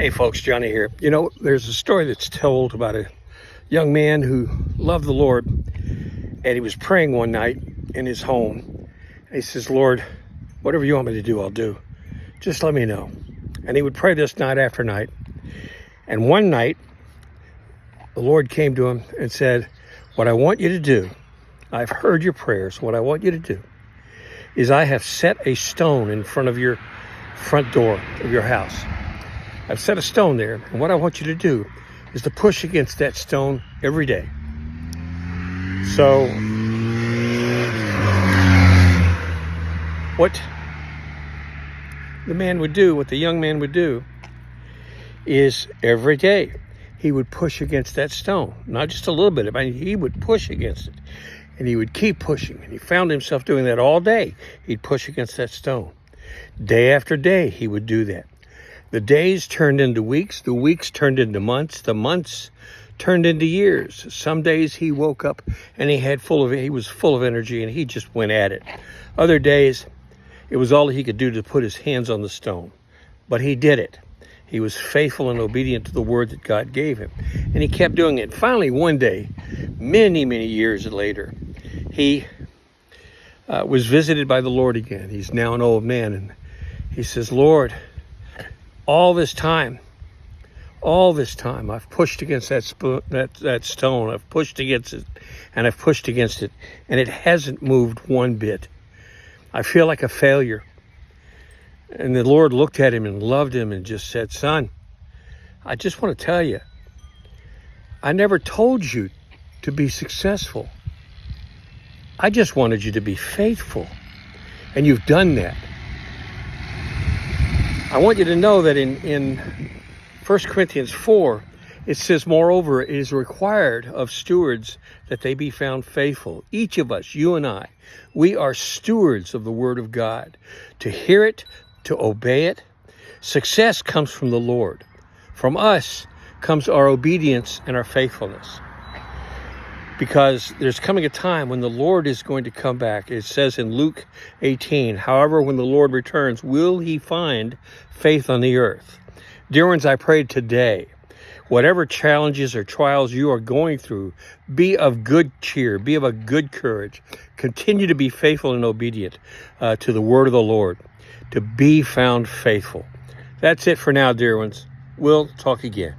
Hey folks, Johnny here. You know, there's a story that's told about a young man who loved the Lord, and he was praying one night in his home. And he says, Lord, whatever you want me to do, I'll do. Just let me know. And he would pray this night after night. And one night, the Lord came to him and said, what I want you to do, I've heard your prayers. What I want you to do is I have set a stone in front of your front door of your house. I've set a stone there, and what I want you to do is to push against that stone every day. So, what the man would do, what the young man would do, is every day he would push against that stone. Not just a little bit, I mean, he would push against it, and he would keep pushing, and he found himself doing that all day. He'd push against that stone. Day after day, he would do that. The days turned into weeks, the weeks turned into months, the months turned into years. Some days he woke up and he was full of energy and he just went at it. Other days, it was all he could do to put his hands on the stone. But he did it. He was faithful and obedient to the word that God gave him. And he kept doing it. Finally, one day, many, many years later, he was visited by the Lord again. He's now an old man, and he says, Lord, all this time, I've pushed against that stone. I've pushed against it, and I've pushed against it, and it hasn't moved one bit. I feel like a failure. And the Lord looked at him and loved him and just said, son, I just want to tell you, I never told you to be successful. I just wanted you to be faithful, and you've done that. I want you to know that in 1 Corinthians 4, it says, moreover, it is required of stewards that they be found faithful. Each of us, you and I, we are stewards of the word of God. To hear it, to obey it. Success comes from the Lord. From us comes our obedience and our faithfulness. Because there's coming a time when the Lord is going to come back. It says in Luke 18, however, when the Lord returns, will he find faith on the earth? Dear ones, I pray today, whatever challenges or trials you are going through, be of good cheer, be of a good courage. Continue to be faithful and obedient to the word of the Lord, to be found faithful. That's it for now, dear ones. We'll talk again.